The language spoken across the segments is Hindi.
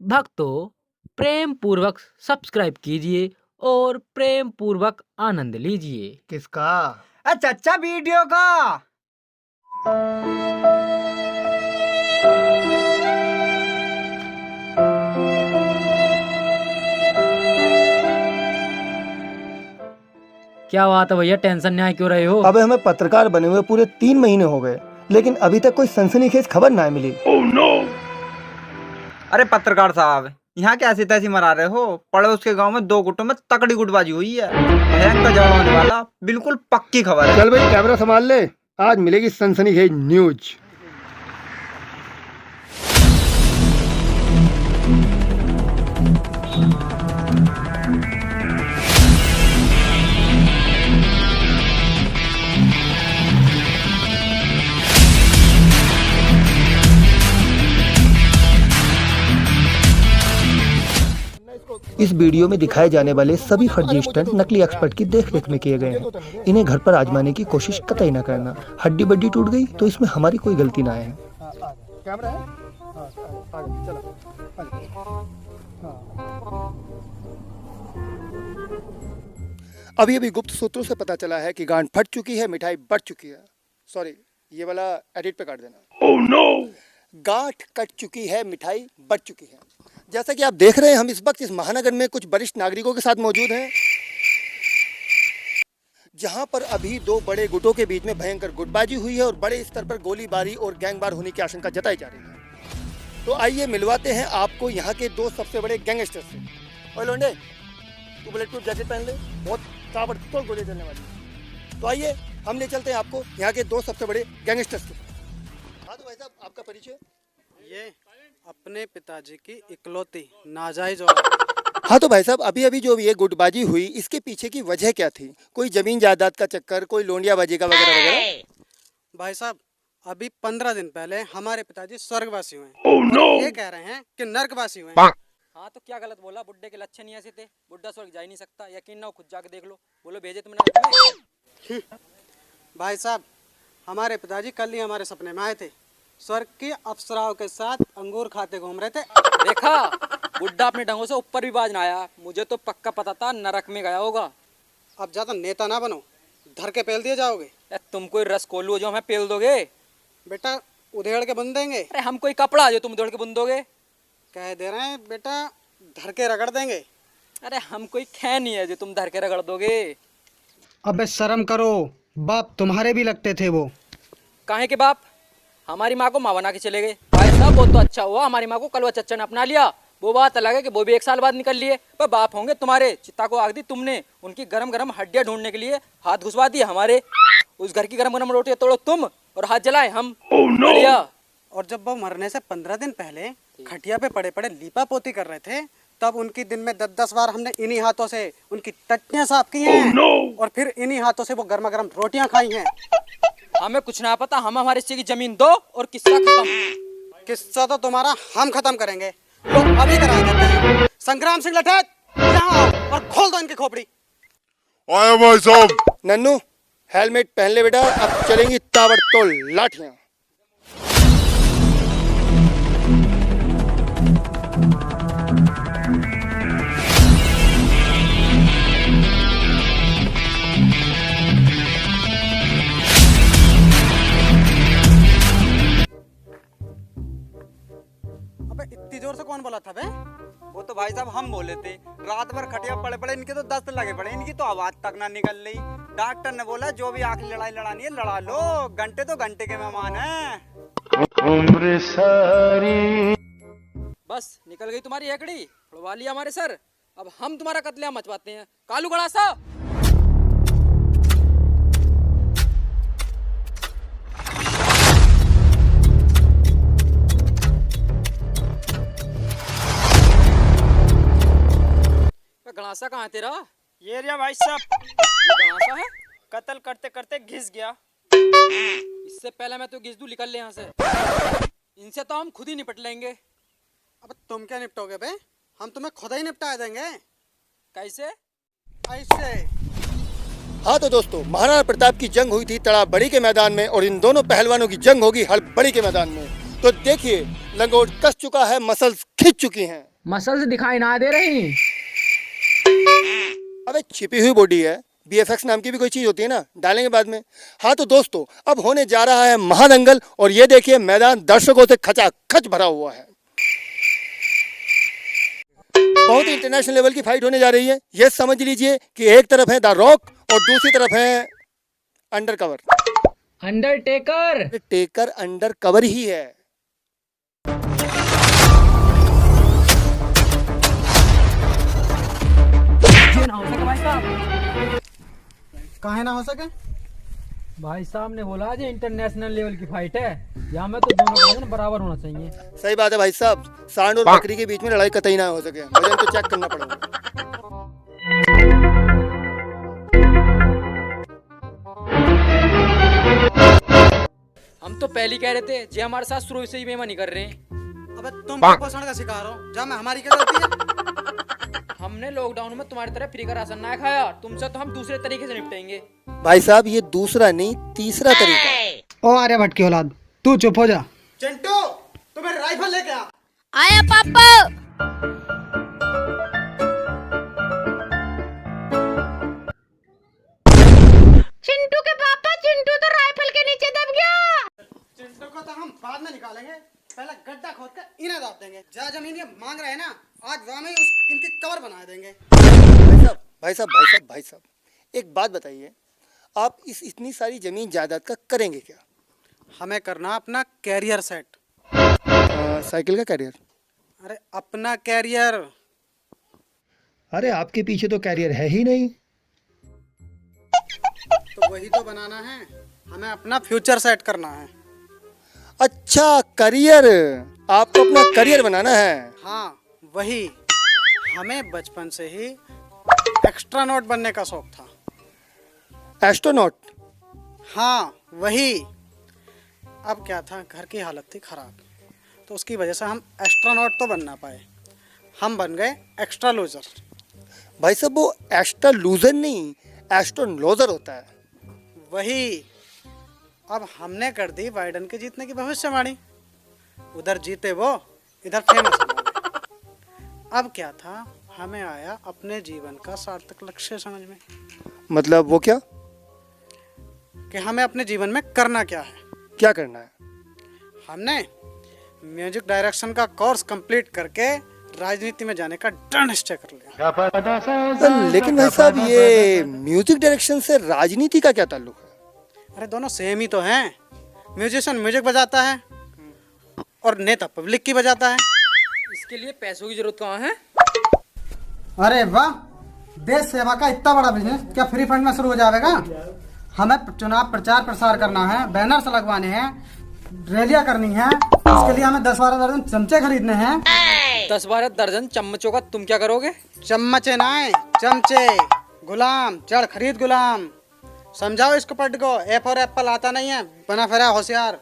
भक्तों, प्रेम पूर्वक सब्सक्राइब कीजिए और प्रेम पूर्वक आनंद लीजिए। किसका? अच्छा वीडियो का। क्या बात है भैया, टेंशन में क्यों रहे हो? अबे हमें पत्रकार बने हुए पूरे 3 महीने हो गए, लेकिन अभी तक कोई सनसनीखेज खबर ना मिली। अरे पत्रकार साहब, यहाँ क्या ऐसी तैसी मरा रहे हो? पड़ोस के गांव में 2 गुटों में तकड़ी गुटबाजी हुई है। भयंकर जवाब होने वाला, बिल्कुल पक्की खबर है। चल भाई कैमरा संभाल ले, आज मिलेगी सनसनीखेज न्यूज। इस वीडियो में दिखाए जाने वाले सभी फर्जी स्टंट नकली एक्सपर्ट की देखरेख में किए गए हैं। इन्हें घर पर आजमाने की कोशिश कतई न करना। हड्डी बड्डी टूट गई तो इसमें हमारी कोई गलती ना है। कैमरा है? अभी अभी गुप्त सूत्रों से पता चला है कि गांठ फट चुकी है, मिठाई बढ़ चुकी है। सॉरी, ये वाला एडिट पे काट देना। Oh no! गांठ कट चुकी है, मिठाई बढ़ चुकी है। जैसा कि आप देख रहे हैं, हम इस वक्त इस महानगर में कुछ वरिष्ठ नागरिकों के साथ मौजूद हैं, जहां पर अभी 2 बड़े गुटों के बीच में भयंकर गुटबाजी हुई है और बड़े स्तर पर गोलीबारी और गैंगवार होने की आशंका जताई जा रही है। तो आइए मिलवाते हैं आपको यहाँ के 2 सबसे बड़े गैंगस्टर से। ओए लोंडे, तू बुलेट प्रूफ जैकेट पहन ले, बहुत ताबड़तोड़ गोली चलने वाली है। तो आइए हम ले चलते हैं आपको यहाँ के 2 सबसे बड़े गैंगस्टर्स के पास। हाँ तो भाई साहब, आपका परिचय? ये अपने पिताजी की इकलौती नाजायज और हाँ तो भाई साहब, अभी अभी जो ये गुटबाजी हुई, इसके पीछे की वजह क्या थी? कोई जमीन जायदाद का चक्कर, कोई लोंडियाबाजी का वगैरह वगैरह? भाई साहब, अभी 15 दिन पहले हमारे पिताजी स्वर्गवासी हुए। और ये कह रहे हैं कि नर्कवासी हुए। हाँ तो क्या गलत बोला? बुड्ढे के लक्षण ही ऐसे थे। बुड्ढा स्वर्ग जा ही नहीं सकता। यकीन ना हो, खुद जाके देख लो। बोलो भेजे तुमने? भाई साहब, हमारे पिताजी कल ही हमारे सपने में आए थे। स्वर्ग की अप्सराओं के साथ अंगूर खाते घूम रहे थे। देखा, बुड्ढा अपने ढंगों से ऊपर भी बाज ना आया। मुझे तो पक्का पता था नरक में गया होगा। अब ज्यादा नेता ना बनो, धर के पेल दिए जाओगे। तुम कोई रस कोलू हो जो हमें पेल दोगे? बेटा उधेड़ के बुन देंगे। अरे हम कोई कपड़ा जो तुम उधेड़ के बुन दोगे? कह दे रहे हैं बेटा, धर के रगड़ देंगे। अरे हम कोई खैनी है जो तुम धर के रगड़ दोगे? अबे शर्म करो, बाप तुम्हारे भी लगते थे वो। काहे के बाप? हमारी माँ को माँ बना के चले गए। भाई साहब, वो तो अच्छा हुआ हमारी माँ को कलवा चच्चा ने अपना लिया। वो बात अलग है कि वो भी 1 साल बाद निकल लिए। पर बाप होंगे तुम्हारे, चिता को आग दी तुमने। उनकी गरम गरम हड्डियां ढूंढने के लिए हाथ घुसवा दिए हमारे। उस घर की गरम गरम रोटियां तोड़ो तुम और हाथ जलाए हम। बढ़िया। और जब वो मरने से 15 दिन पहले खटिया पे पड़े पड़े लीपा पोती कर रहे थे, तब उनकी दिन में 10-10 बार हमने इन्हीं हाथों से उनकी टट्टियां साफ की हैं। और फिर इन्हीं हाथों से वो गर्मा गर्म रोटियां खाई हैं। हमें कुछ ना पता, हम हमारे हिस्से की जमीन दो और किस्सा खत्म। किस्सा तो तुम्हारा हम खत्म करेंगे। तो अभी करा देते हैं। संग्राम सिंह लठैत, यहाँ आओ और खोल दो इनकी खोपड़ी। आया भाई साहब। नन्नू, हेलमेट पहन ले बेटा, अब चलेंगी ताबड़तोड़ लाठियां। अबे इतनी जोर से कौन बोला था बे? वो तो भाई साहब हम बोले थे। रात भर खटिया पड़े पड़े इनके तो दस्त लगे पड़े, इनकी तो आवाज तक ना निकल रही। डॉक्टर ने बोला जो भी आखिरी लड़ाई लड़ानी है लड़ा लो, घंटे तो घंटे के मेहमान हैं। उम्र सारी। बस निकल गई तुम्हारी हेकड़ी, उड़वा लिया हमारे सर। अब हम तुम्हारा कत्लेआम मचवाते हैं। कालू गड़ासा, गड़ासा कहाँ है तेरा? ये रिया भाई साहब, ये गड़ासा है? कत्ल करते करते घिस गया। इससे पहले मैं तो घिस दूं, निकल ले यहाँ से। इनसे तो हम खुद ही निपट लेंगे। अब तुम क्या निपटोगे बे? हम तुम्हें खुद ही निपटा देंगे। कैसे? ऐसे। हाँ तो दोस्तों, महाराणा प्रताप की जंग हुई थी तड़ाबड़ी के मैदान में और इन दोनों पहलवानों की जंग होगी हड़बड़ी के मैदान में। तो देखिए, लंगोट कस चुका है, मसल्स खिंच चुकी हैं। मसल्स दिखाई ना दे रही। अबे छिपी हुई बॉडी है, BFX नाम की भी कोई चीज होती है ना, डालेंगे बाद में। हाँ तो दोस्तों, अब होने जा रहा है महादंगल, और ये देखिए मैदान दर्शकों से खचाखच भरा हुआ है। बहुत ही इंटरनेशनल लेवल की फाइट होने जा रही है। ये समझ लीजिए कि एक तरफ है द रॉक और दूसरी तरफ है अंडरकवर। अंडरटेकर। टेकर अंडरकवर ही है। ये ना हो सके भाई साहब। काहे ना हो सके? भाई साहब ने बोला जी इंटरनेशनल लेवल की फाइट है, यहाँ में तो दोनों का वजन बराबर होना चाहिए। सही बात है भाई साहब, सांड और बकरी के बीच में लड़ाई कतई ना हो सके, वजन तो चेक करना पड़ेगा। हम तो पहले ही कह रहे थे जी हमारे साथ शुरू से ही बेईमानी कर रहे हैं। अबे तुम कुपोषण का शिकार हो, जा में हमारी क्या गलती है? हमने लॉकडाउन में तुम्हारी तरह फ्री का राशन ना खाया, तुमसे तो हम दूसरे तरीके से निपटेंगे। भाई साहब ये दूसरा नहीं तीसरा तरीका है। ओ आर्यभट्ट की औलाद, तू चुप हो जा। चिंटू, तू मेरी राइफल लेके आ। आया पापा। चिंटू के पापा, चिंटू तो राइफल के नीचे दब गया। चिंटू को तो हम बाद में निकालेंगे, पहले गड्ढा खोद कर इन्हें दाब देंगे। जा जमीन ये मांग रहे हैं ना, आज वहाँ में ही इनकी कवर बना देंगे। भाई साहब, एक बात बताइए, आप इस इतनी सारी जमीन जायदाद का करेंगे क्या? हमें करना अपना कैरियर सेट। साइकिल का कैरियर? अरे अपना कैरियर। अरे आपके पीछे तो कैरियर है ही नहीं। तो वही तो बनाना है, हमें अपना फ्यूचर सेट करना है। अच्छा करियर, आपको अपना करियर बनाना है। हाँ वही, हमें बचपन से ही एक्स्ट्रानॉट बनने का शौक था। एस्ट्रोनॉट? हाँ वही। अब क्या था, घर की हालत थी खराब, तो उसकी वजह से हम एस्ट्रोनॉट तो बन ना पाए, हम बन गए एक्स्ट्रा लूजर। भाई साहब वो एक्स्ट्रा लूजर नहीं, एस्ट्रोनॉलॉजर होता है। वही। अब हमने कर दी बाइडन के जीतने की भविष्यवाणी, उधर जीते वो, इधर फेमस हो गए। अब क्या था, हमें आया अपने जीवन का सार्थक लक्ष्य समझ में। मतलब वो क्या? कि हमें अपने जीवन में करना क्या है। क्या करना है? हमने म्यूजिक डायरेक्शन का कोर्स कंप्लीट करके राजनीति में जाने का दृढ़ निश्चय कर लिया। लेकिन भाई साहब ये म्यूजिक डायरेक्शन से राजनीति का क्या ताल्लुक है? अरे दोनों सेम ही तो हैं। म्यूजिशियन म्यूजिक बजाता है और नेता पब्लिक की बजाता है। इसके लिए पैसों की जरूरत कहाँ है? अरे वाह, देश सेवा का इतना बड़ा बिजनेस क्या फ्री फंड में शुरू हो जाएगा? हमें चुनाव प्रचार प्रसार करना है, बैनर्स लगवाने हैं, रैलियां करनी है, इसके लिए हमें 10-12 दर्जन चमचे खरीदने हैं। 10-12 दर्जन चम्मचों का तुम क्या करोगे? चम्मचे नाए, चमचे। गुलाम जड़ खरीद गुलाम। समझाओ इसको पढ़ को, ए फॉर एप्पल आता नहीं है, बना फिरा होशियार।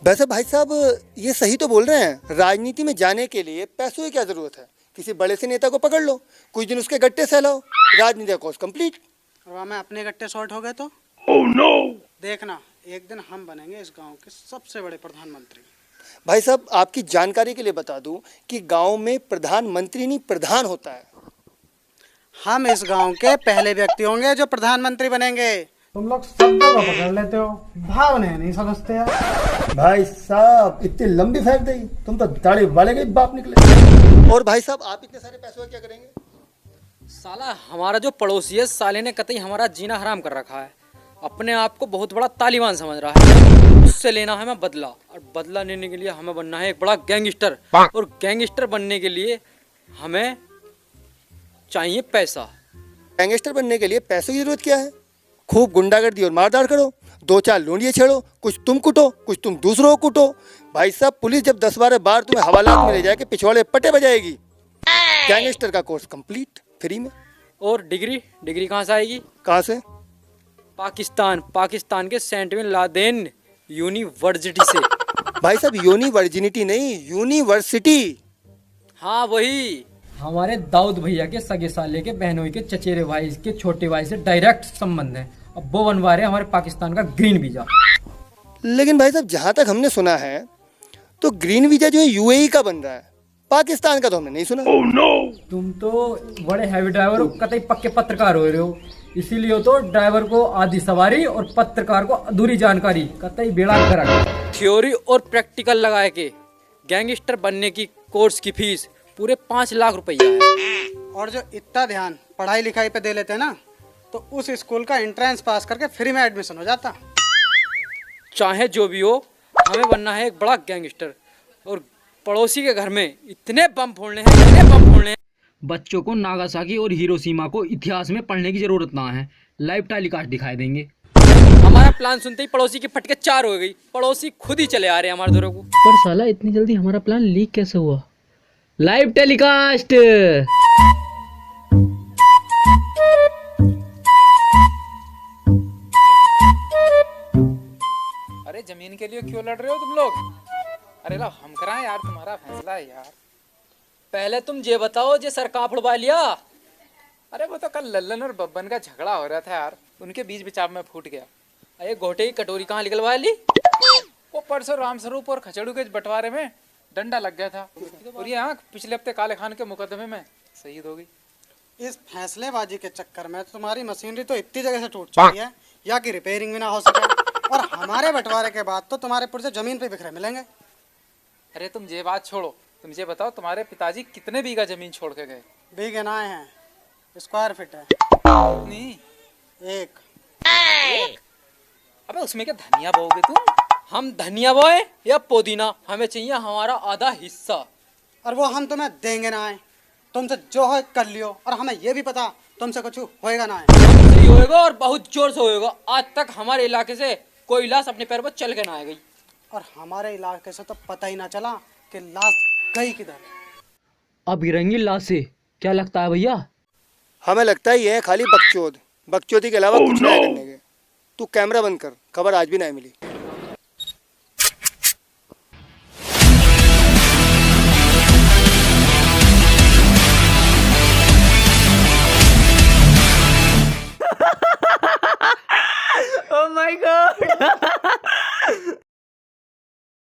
वैसे भाई साहब ये सही तो बोल रहे हैं, राजनीति में जाने के लिए पैसों की क्या जरूरत है? किसी बड़े से नेता को पकड़ लो, कुछ दिन उसके गट्टे सहलाओ, राजनीति का कोर्स कंप्लीट। और वहाँ में अपने गट्टे शॉर्ट हो गए तो देखना, एक दिन हम बनेंगे इस गांव के सबसे बड़े प्रधानमंत्री। भाई साहब आपकी जानकारी के लिए बता दूं कि गांव में प्रधानमंत्री नहीं प्रधान होता है। हम इस गांव के पहले व्यक्ति होंगे जो प्रधानमंत्री बनेंगे। तुम लोग शब्दों को पकड़ लेते हो, भावने नहीं समझते यार। भाई साहब इतनी लंबी फेंक दी, तुम तो दाढ़ी वाले के बाप निकले। और भाई साहब आप इतने सारे पैसों का क्या करेंगे? साला हमारा जो पड़ोसी है, साले ने कतई हमारा जीना हराम कर रखा है। अपने आप को बहुत बड़ा तालिबान समझ रहा है। उससे लेना है हमें बदला, और बदला लेने के लिए हमें बनना है एक बड़ा गैंगस्टर, और गैंगस्टर बनने के लिए हमें चाहिए पैसा। गैंगस्टर बनने के लिए पैसों की जरूरत क्या है? खूब गुंडागर्दी और मारदार करो, 2-4 लोंडिये छेड़ो, कुछ तुम कुटो, कुछ तुम दूसरों को कुटो। भाई साहब पुलिस जब 10-12 बार तुम्हें हवालात में ले जाके पिछवाड़े पट्टे बजाएगी। गैंगस्टर का कोर्स कंप्लीट फ्री में। और डिग्री कहाँ से आएगी? कहाँ से? पाकिस्तान के सेंट बिन लादेन यूनिवर्सिटी से। भाई साहब यूनिवर्जिनिटी नहीं, यूनिवर्सिटी। हाँ वही। हमारे दाऊद भैया के सगे साले के बहनोई के चचेरे भाई के छोटे भाई से डायरेक्ट संबंध है। अब वो बनवा रहे हमारे पाकिस्तान का ग्रीन वीजा। लेकिन भाई साहब जहाँ तक हमने सुना है तो ग्रीन वीजा जो है UAE का बन रहा है। पाकिस्तान का तो हमने नहीं सुना। तुम तो बड़े हैवी ड्राइवर हो, कतई पक्के पत्रकार हो रहे हो, इसीलिए तो ड्राइवर को आधी सवारी और पत्रकार को अधूरी जानकारी, कतई बेड़ा करा। थ्योरी और प्रैक्टिकल लगा के गैंगस्टर बनने की कोर्स की फीस पूरे 5 लाख रुपया है। और जो इतना ध्यान पढ़ाई लिखाई पे दे लेते हैं ना, तो उस स्कूल का एंट्रेंस पास करके फ्री में एडमिशन हो जाता। चाहे जो भी हो, हमें बनना है एक बड़ा गैंगस्टर, और पड़ोसी के घर में इतने बम फोड़ने हैं, इतने बम फोड़ने हैं। बच्चों को नागासाकी और हिरोशिमा को इतिहास में पढ़ने की जरूरत ना है, लाइव टेलीकास्ट दिखाई देंगे। हमारा प्लान सुनते ही पड़ोसी की फटके 4 हो गई, पड़ोसी खुद ही चले आ रहे हैं हमारे घरों को। पर साला इतनी जल्दी हमारा प्लान लीक कैसे हुआ? Live telecast. अरे जमीन के लिए क्यों लड़ रहे हो तुम लोग? अरे ला हम कराएं यार, तुम्हारा फैसला है यार। पहले तुम ये बताओ, जे सर कहाँ फुड़वा लिया? अरे वो तो कल लल्लन और बब्बन का झगड़ा हो रहा था यार, उनके बीच बिचाव में फूट गया। अरे घोटे की कटोरी कहाँ निकलवा ली? वो परसों रामस्वरूप और खचड़ू के बंटवारे में डंडा लग गया था, और ये आँख पिछले हफ्ते काले खान के मुकदमे में शहीद हो गई। इस फैसलेबाजी के चक्कर में तुम्हारी मशीनरी तो इतनी जगह से टूट चुकी है, या कि रिपेयरिंग भी ना हो सके, और हमारे बंटवारे के बाद तो तुम्हारे पुर्जे जमीन पे बिखरे मिलेंगे। अरे तुम ये बात छोड़ो, तुम ये बताओ तुम्हारे पिताजी कितने बीघा जमीन छोड़ के गए? बीघे ना हैं, स्क्वायर फीट है। नहीं, एक। अबे उसमें क्या धनिया बोओगे तुम? हम धनिया बोए या पुदीना, हमें चाहिए हमारा आधा हिस्सा। और वो हम तुम्हें देंगे ना है, तुमसे जो हो कर लियो, और हमें ये भी पता तुमसे कुछ होएगा ना है। हमसे ही होएगा और बहुत जोर से होएगा। आज तक हमारे इलाके से कोई लाश अपने पैर पर चल के ना आ गई। और हमारे इलाके से तो पता ही ना चला कि लाश गई किधर। अब गिरेंगी लाश से, क्या लगता है भैया? हमें लगता है ये है खाली बकचोद, बकचोदी के अलावा कुछ नहीं करने के। तू कैमरा बंद कर, खबर आज भी नहीं मिली।